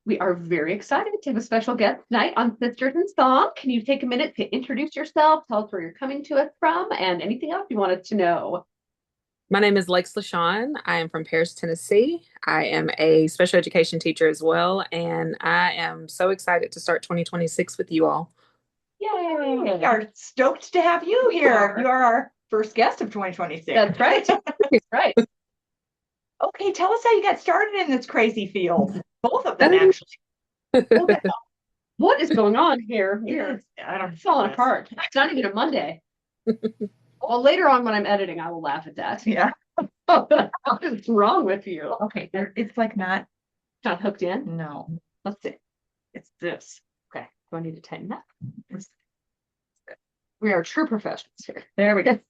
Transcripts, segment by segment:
We are very excited to have a special guest tonight on Sisters in Song. Can you take a minute to introduce yourself, tell us where you're coming to us from, and anything else you wanted to know? My name is Lex Lashaun. I am from Paris, Tennessee. I am a special education teacher as well, and I am so excited to start 2026 with you all. Yay! We are stoked to have you here. You are our first guest of 2026. That's right. That's right. Okay, tell us how you got started in this crazy field. Both of them, actually. Okay. What is going on here? Yes, I don't It's falling apart. It's not even a Monday. Well, later on when I'm editing, I will laugh at that. Yeah. What is wrong with you? Okay, it's like not. Not hooked in? No, Let's see. it's this. Okay. Do I need to tighten that? We are true professionals here. There we go.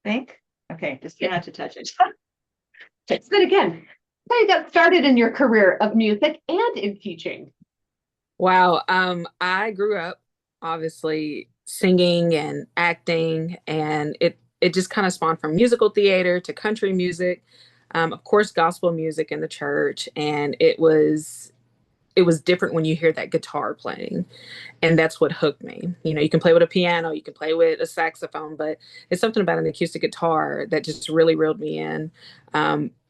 Think. Okay, just try not to touch it. Okay, so then again, how you got started in your career of music and in teaching? Wow. I grew up obviously singing and acting, and it just kind of spawned from musical theater to country music, of course, gospel music in the church, and it was different when you hear that guitar playing. And that's what hooked me. You can play with a piano, you can play with a saxophone, but it's something about an acoustic guitar that just really reeled me in.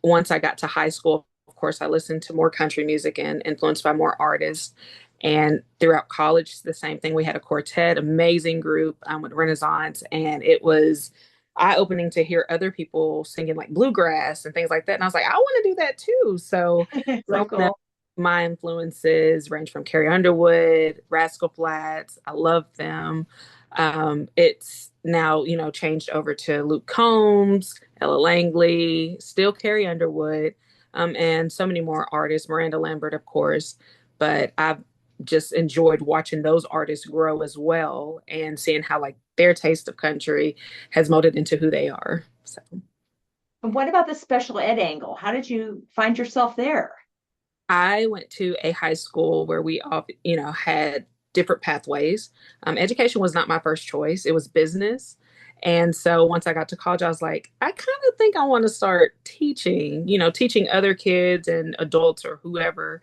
Once I got to high school, of course, I listened to more country music and influenced by more artists. And throughout college, the same thing. We had a quartet, amazing group with Renaissance, and it was eye-opening to hear other people singing like bluegrass and things like that. And I was like, I want to do that too. So So growing up, cool. my influences range from Carrie Underwood, Rascal Flatts. I love them. It's now, changed over to Luke Combs, Ella Langley, still Carrie Underwood, and so many more artists, Miranda Lambert, of course. But I've just enjoyed watching those artists grow as well and seeing how like their taste of country has molded into who they are. So And what about the special ed angle? How did you find yourself there? I went to a high school where we all, had different pathways. Education was not my first choice. It was business. And so once I got to college, I was like, I kind of think I want to start teaching, teaching other kids and adults or whoever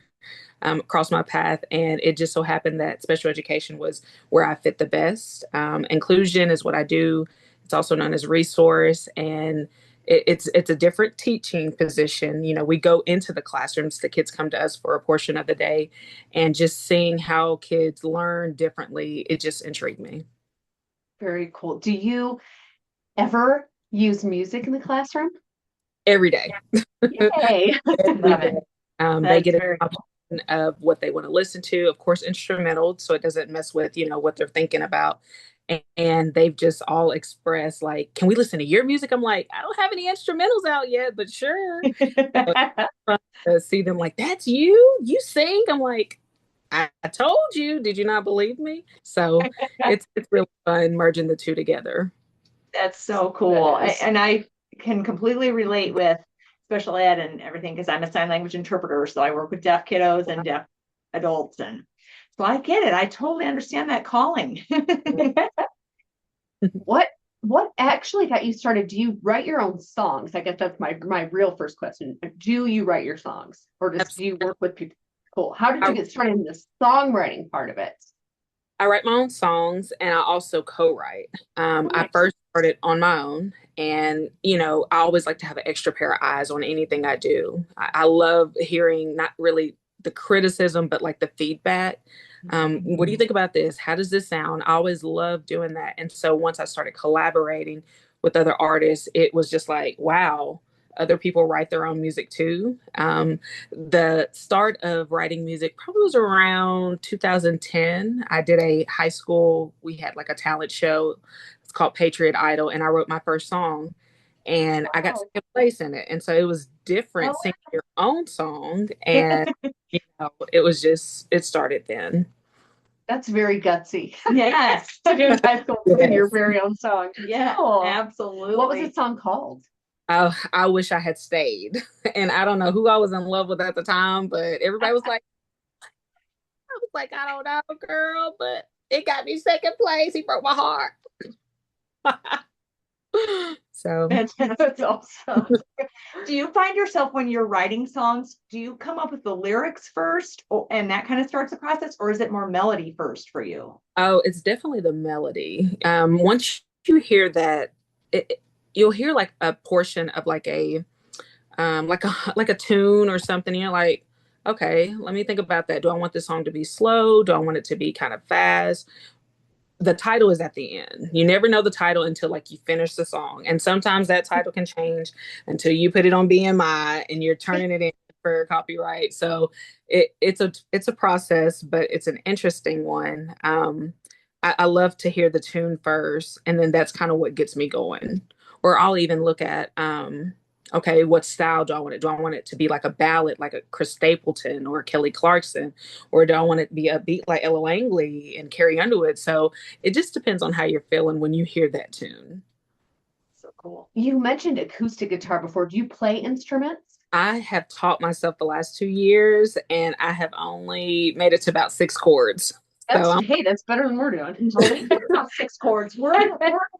across my path. And it just so happened that special education was where I fit the best. Inclusion is what I do. It's also known as resource. And it's a different teaching position. We go into the classrooms, the kids come to us for a portion of the day, and just seeing how kids learn differently, it just intrigued me. Very cool. Do you ever use music in the classroom? Every day. Yay. Every Love it. day. They That's get an very option of what they want to listen to, of course, instrumental, so it doesn't mess with, what they're thinking about. And they've just all expressed, like, can we listen to your music? I'm like, I don't have any instrumentals out yet, but sure. cool. See them like, that's you? You sing? I'm like, I told you. Did you not believe me? So it's really fun merging the two together. That's so cool. That is. And I can completely relate with special ed and everything because I'm a sign language interpreter. So I work with deaf kiddos and deaf adults. And so I get it. I totally understand that calling. What what actually got you started? Do you write your own songs? I guess that's my real first question. Do you write your songs or do you work with people? Cool. How did you I, get started in the songwriting part of it? I write my own songs and I also co-write. I Nice. first started on my own, and I always like to have an extra pair of eyes on anything I do. I love hearing not really the criticism, but like the feedback. What do you think about this? How does this sound? I always love doing that. And so once I started collaborating with other artists, it was just like, wow, other people write their own music too. The start of writing music probably was around 2010. I did a high school, we had like a talent show. It's called Patriot Idol, and I wrote my first song and I got Wow. second place in it. And so it was different Oh, singing your own song. And, it was just, it started then. that's very gutsy. Yes. To do in high school, sing your Yes. very own song. Yeah, Cool. absolutely. What was the song called? I wish I had stayed. And I don't know who I was in love with at the time, but everybody was like, I was like, I don't know, girl, but it got me second place. He broke my heart. So That's awesome. Do you find yourself when you're writing songs, do you come up with the lyrics first and that kind of starts the process, or is it more melody first for you? oh, it's definitely the melody. Once you hear that, you'll hear like a portion of like a tune or something. You're like, okay, let me think about that. Do I want this song to be slow? Do I want it to be kind of fast? The title is at the end. You never know the title until like you finish the song. And sometimes that title can change until you put it on BMI and you're turning it in for copyright. So it's a process, but it's an interesting one. I love to hear the tune first, and then that's kind of what gets me going. Or I'll even look at okay, what style do I want it? Do I want it to be like a ballad, like a Chris Stapleton or Kelly Clarkson, or do I want it to be a beat like Ella Langley and Carrie Underwood? So it just depends on how you're feeling when you hear that tune. So cool. You mentioned acoustic guitar before. Do you play instruments? I have taught myself the last 2 years, and I have only made it to about 6 chords. That's, So I'm, hey, that's better than we're doing. About 6 chords. We're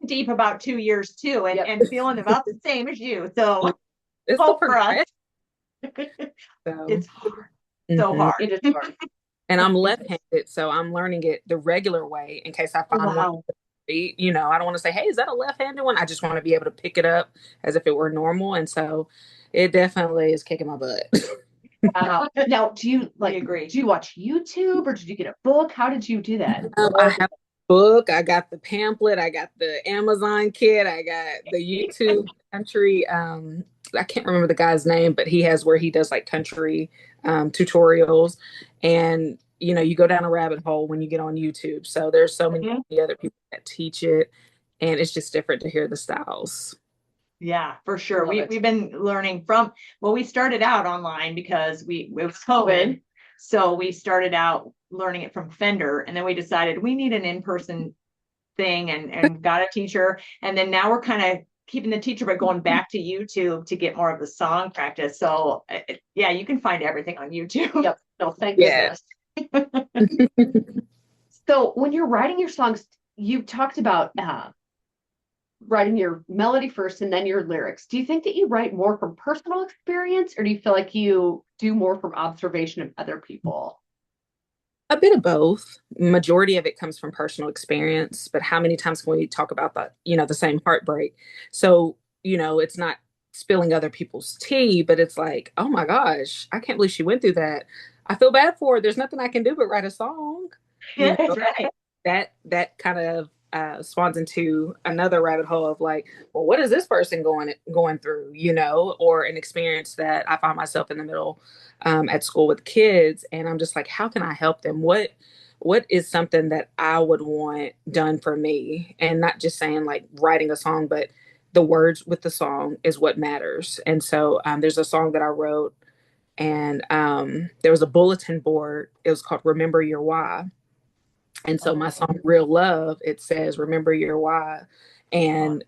deep about 2 years too, and, Yep. and feeling about the same as you. So it's the hope for us. progression. So, It's hard. So hard. It is hard. and I'm left-handed, so I'm learning it the regular way in case I find one. Wow. You know, I don't want to say, hey, is that a left-handed one? I just want to be able to pick it up as if it were normal. And so it definitely is kicking my butt. Now, do you I agree. do you watch YouTube or did you get a book? How did you do that? I have a book, I got the pamphlet, I got the Amazon kit, I got the YouTube country. I can't remember the guy's name, but he has where he does like country tutorials. And you know, you go down a rabbit hole when you get on YouTube. So there's so many other people that teach it, and it's just different to hear the styles. Yeah, for sure. Love it. We've been learning from, well, we started out online because it was COVID. So we started out learning it from Fender, and then we decided we need an in-person thing and got a teacher. And then now we're kind of keeping the teacher, but going back to YouTube to get more of the song practice. So yeah, you can find everything on YouTube. Yep. No, thank Yeah. goodness. So when you're writing your songs, you talked about writing your melody first and then your lyrics. Do you think that you write more from personal experience, or do you feel like you do more from observation of other people? A bit of both. Majority of it comes from personal experience, but how many times can we talk about the same heartbreak? So, it's not spilling other people's tea, but it's like, oh my gosh, I can't believe she went through that. I feel bad for her. There's nothing I can do but write a song. You know, Right. that kind of spawns into another rabbit hole of like, well, what is this person going through, or an experience that I find myself in the middle at school with kids, and I'm just like, how can I help them? What is something that I would want done for me? And not just saying like writing a song, but the words with the song is what matters. And so there's a song that I wrote, and there was a bulletin board. It was called Remember Your Why. And so my song Real Love, it says Remember Your Why. And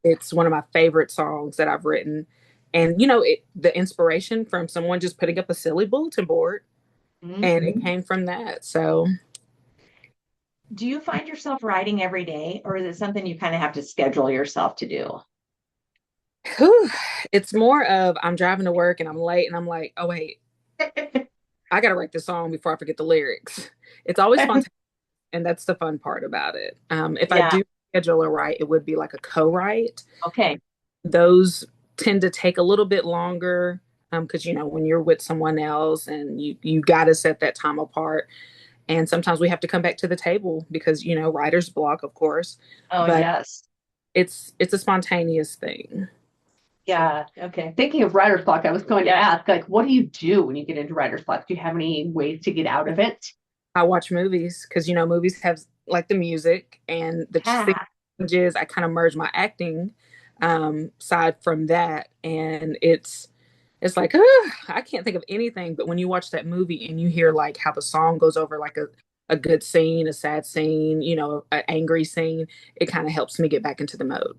it's one of my favorite songs that I've written. And the inspiration from someone just putting up a silly bulletin board, and it came from that. So Do you find yourself writing every day, or is it something you kind of have to schedule yourself to do? it's more of I'm driving to work and I'm late and I'm like, oh wait, I gotta write this song before I forget the lyrics. It's always fun, and that's the fun part about it. If I do schedule a write, it would be like a co-write. Okay. Those tend to take a little bit longer because when you're with someone else and you got to set that time apart, and sometimes we have to come back to the table because writer's block, of course. Oh, but yes. it's a spontaneous thing. Yeah. Okay. Thinking of writer's block, I was going to ask, like, what do you do when you get into writer's block? Do you have any ways to get out of it? I watch movies because movies have like the music and the changes. I kind of merge my acting side from that, and it's like I can't think of anything. But when you watch that movie and you hear like how the song goes over like a good scene, a sad scene, an angry scene, it kind of helps me get back into the mode.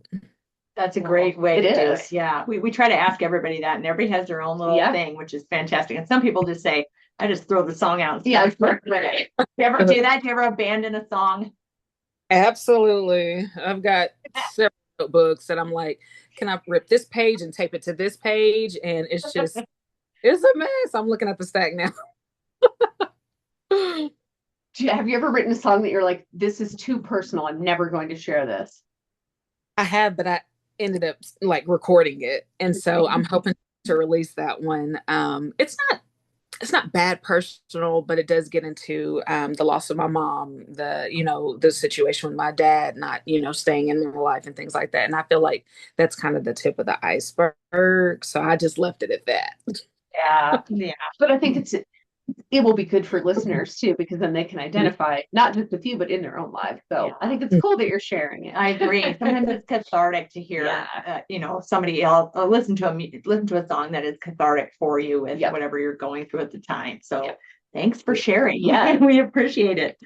That's a great way to do is. it. Yeah. We try to ask everybody that, and everybody has their own little thing, which is fantastic. And some people just say, I just throw the song out. Yeah. Right. Do you ever do that? Do you ever abandon a song? Absolutely. I've got several notebooks and I'm like, can I rip this page and tape it to this page? And it's a mess. I'm looking at the stack now. Have you ever written a song that you're like, this is too personal, I'm never going to share this? I have, but I ended up like recording it. And so I'm hoping to release that one. It's not bad personal, but it does get into the loss of my mom, the situation with my dad not, staying in my life and things like that. And I feel like that's kind of the tip of the iceberg. So I just left it at that. Yeah, yeah. But I think it will be good for listeners too, because then they can identify not just with you, but in their own life. So Yeah. I think it's cool that you're sharing it. I agree. Sometimes it's cathartic to hear, somebody else listen to a song that is cathartic for you with whatever you're going through at the time. So thanks for sharing. Yeah, we appreciate it.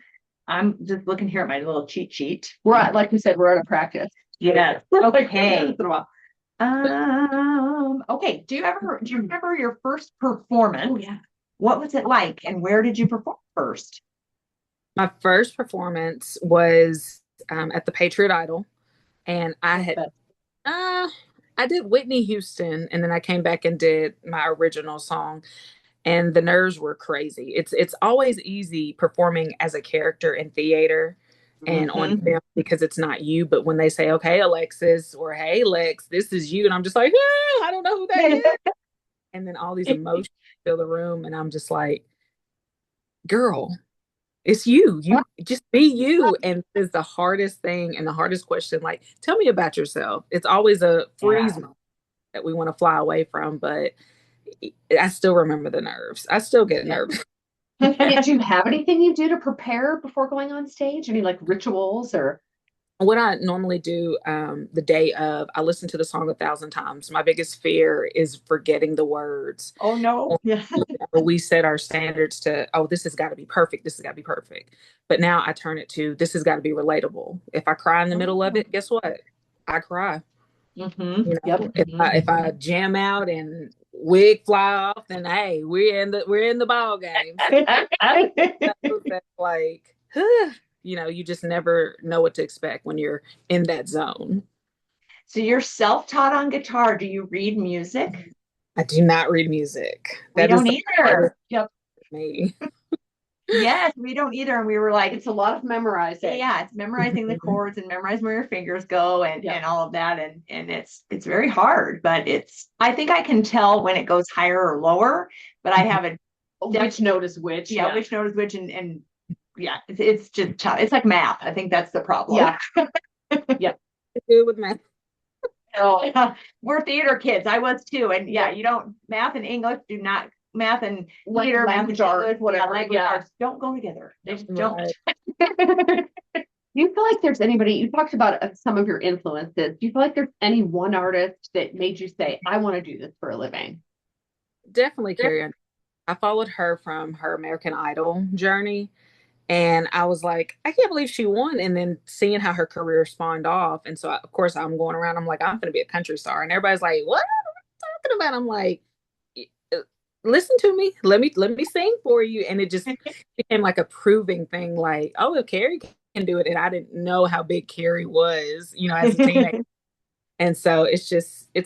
I'm just looking here at my little cheat sheet. Like we said, we're out of practice. Yes. Okay. Once in a while. Okay. Do you remember your first performance? Oh, yeah. What was it like, and where did you perform first? My first performance was at the Patriot Idol, and I did Whitney Houston, and then I came back and did my original song, and the nerves were crazy. It's always easy performing as a character in theater and on film because it's not you. But when they say, "Okay, Alexis," or "Hey, Lex, this is you," and I'm just like, I don't know who that is. And then all these emotions fill the room, and I'm just like, girl, it's you. You just be you. And it's the hardest thing and the hardest question. Like, tell me about yourself. It's always a freeze moment that we want to fly away from, but I still remember the nerves. I still get nervous. Did you have anything you do to prepare before going on stage? Any like rituals or? What I normally do the day of, I listen to the song 1,000 times. My biggest fear is forgetting the words. Oh no. Yeah. We set our standards to, oh, this has got to be perfect. This has got to be perfect. But now I turn it to, this has got to be relatable. If I cry in the middle of it, guess what? I cry. If I jam out and wig fly off, then hey, we're in the ball game. That's like, you just never know what to expect when you're in that zone. So you're self-taught on guitar. Do you read music? I do not read music. We don't either. Yep. Me. Yes, we don't either. And we were like, it's a lot of memorizing. Yeah, it's memorizing the chords and memorizing where your fingers go and all of that. And it's very hard, but I think I can tell when it goes higher or lower, but I have which note is which. Yeah, which note is which. And yeah, it's just tough. It's like math. I think that's the problem. Yeah. Yeah. Good with math. Oh, we're theater kids. I was too. And you don't, math and English do not, math and theater, language art, whatever. Language arts don't go together. They just don't. Do you feel like there's anybody, you talked about some of your influences. Do you feel like there's any one artist that made you say, I want to do this for a living? Definitely Carrie. I followed her from her American Idol journey. And I was like, I can't believe she won. And then seeing how her career spawned off. And so, of course, I'm going around. I'm like, I'm going to be a country star. And everybody's like, what are you talking about? I'm like, listen to me. Let me sing for you. And it just became like a proving thing. Like, oh, if Carrie can do it. And I didn't know how big Carrie was, as a teenager. And so it's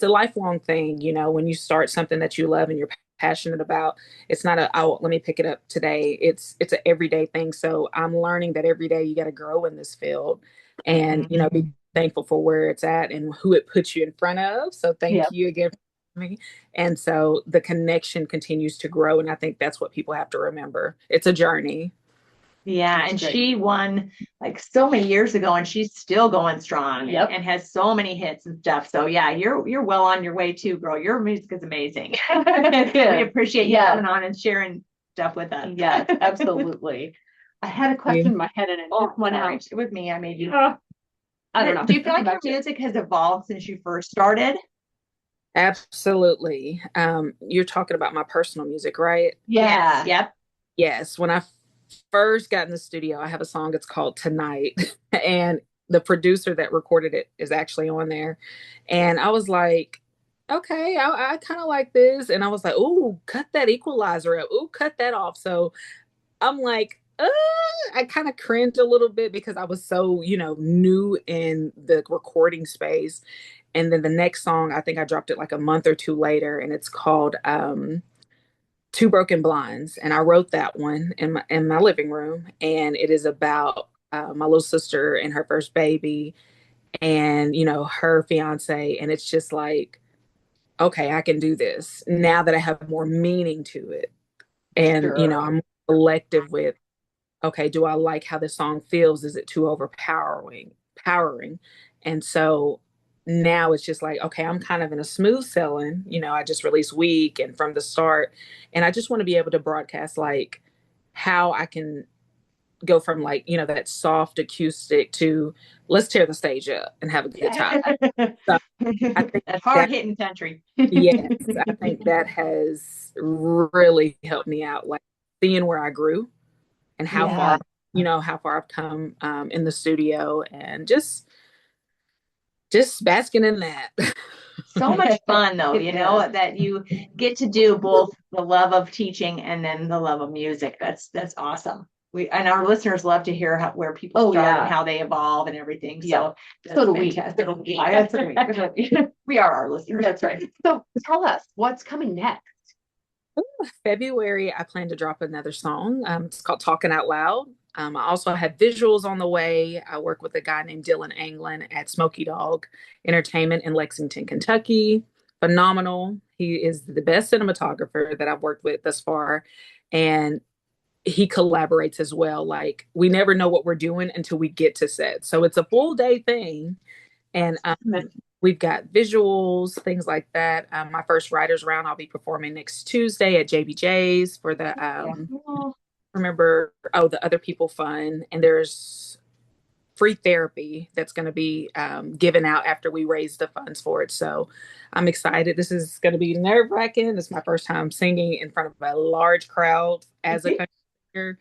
a lifelong thing, when you start something that you love and you're passionate about. It's not let me pick it up today. It's an everyday thing. So I'm learning that every day you got to grow in this field and, be thankful for where it's at and who it puts you in front of. So thank you again for me. And so the connection continues to grow. And I think that's what people have to remember. It's a journey. Yeah, and she won like so many years ago, and she's still going strong and has so many hits and stuff. So yeah, you're well on your way too, girl. Your music is amazing. We appreciate you coming on and sharing stuff with us. Yes, absolutely. I had a question in my head and it just went out. It was me. I made you. I don't know. Do you feel like your music has evolved since you first started? Absolutely. You're talking about my personal music, right? Yeah. Yep. Yes. When I first got in the studio, I have a song, it's called Tonight, and the producer that recorded it is actually on there. And I was like, okay, I kind of like this. And I was like, ooh, cut that equalizer up. Ooh, cut that off. So I'm like, Uh, I kind of cringe a little bit because I was so, new in the recording space. And then the next song, I think I dropped it like a month or two later, and it's called Two Broken Blinds. And I wrote that one in my living room. And it is about my little sister and her first baby and, her fiance. And it's just like, okay, I can do this now that I have more meaning to it. And, Sure. I'm selective with, okay, do I like how the song feels? Is it too powering? And so now it's just like, okay, I'm kind of in a smooth selling, I just released Week and From the Start. And I just want to be able to broadcast like how I can go from like, that soft acoustic to let's tear the stage up and have a good time. So I think That hard that, hitting country. yes, I think that has really helped me out, like seeing where I grew and Yeah. how far I've come in the studio and just basking in that. So much fun though, that you get to do both the love of teaching and then the love of music. That's awesome. And our listeners love to hear where people start and how they evolve and everything. So so do we. We are our listeners. That's right. So tell us what's coming next. February, I plan to drop another song. It's called Talking Out Loud. I also have visuals on the way. I work with a guy named Dylan Anglin at Smoky Dog Entertainment in Lexington, Kentucky. Phenomenal. He is the best cinematographer that I've worked with thus far. And he collaborates as well. Like we never know what we're doing until we get to set. So it's a full day thing. And we've got visuals, things like that. My first writers round, I'll be performing next Tuesday at JBJ's for the the Other People Fund. And there's free therapy that's going to be given out after we raise the funds for it. So I'm excited. This is going to be nerve-wracking. This is my first time singing in front of a large crowd as a country singer.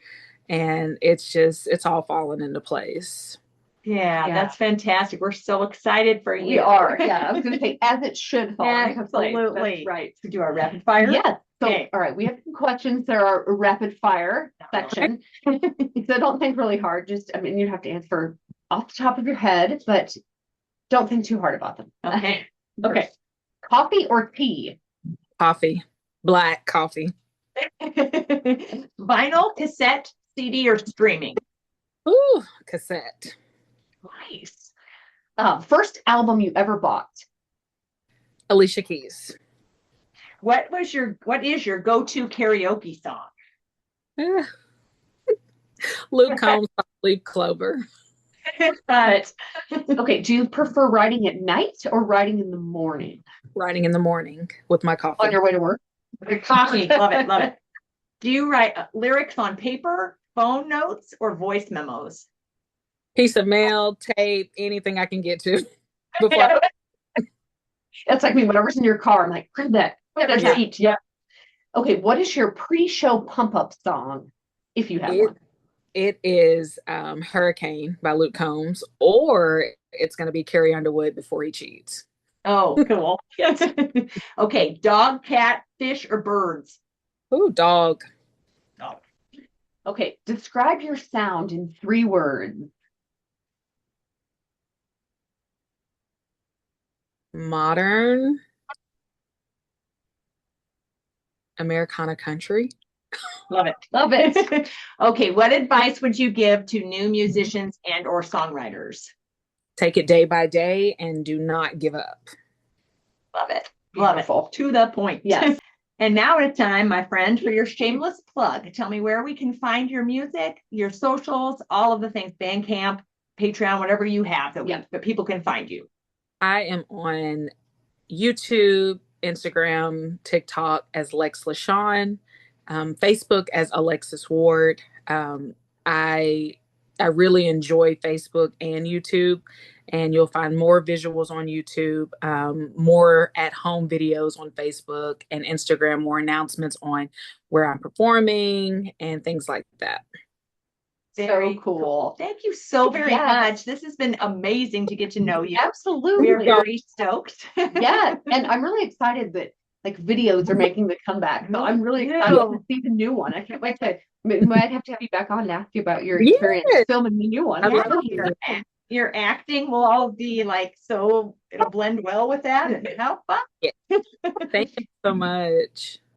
And it's all falling into place. Yeah, that's fantastic. We're so excited for you. We are. Yeah, I was going to say, as it should fall. Absolutely. That's right. So do our rapid fire? Yes. So, okay. All right, we have some questions. There are a rapid fire section. So don't think really hard. You have to answer off the top of your head, but don't think too hard about them. Okay. Okay. Coffee or tea? Coffee. Black coffee. Vinyl, cassette, CD, or streaming? Ooh, cassette. Nice. First album you ever bought? Alicia Keys. What is your go-to karaoke song? Luke Combs, Leaf Clover. But okay, do you prefer writing at night or writing in the morning? Writing in the morning with my coffee. On your way to work? Coffee. Love it, love it. Do you write lyrics on paper, phone notes, or voice memos? Piece of mail, tape, anything I can get to. Before That's like me. Whatever's in your car, I'm like, print that. Yeah. Okay, what is your pre-show pump-up song, if you have one? It is Hurricane by Luke Combs, or it's going to be Carrie Underwood, Before He Cheats. Oh, cool. Okay, dog, cat, fish, or birds? Ooh, dog. Dog. Okay, describe your sound in 3 words. Modern Americana country. Love it. Love it. Okay, what advice would you give to new musicians and or songwriters? Take it day by day and do not give up. Love it. Beautiful. Love it. To the point. Yes. And now it's time, my friend, for your shameless plug. Tell me where we can find your music, your socials, all of the things, Bandcamp, Patreon, whatever you have that people can find you. I am on YouTube, Instagram, TikTok as Lex Lashaun, Facebook as Alexis Ward. I really enjoy Facebook and YouTube, and you'll find more visuals on YouTube, more at-home videos on Facebook and Instagram, more announcements on where I'm performing and things like that. Very cool. Thank you so very much. This has been amazing to get to know you. Absolutely. We're very stoked. Yeah. And I'm really excited that like videos are making the comeback. So I'm really excited to see the new one. I can't wait to. Might have to have you back on and ask you about your experience filming the new one. Your acting will all be like, so it'll blend well with that, and how fun. Yeah. Thank you so much.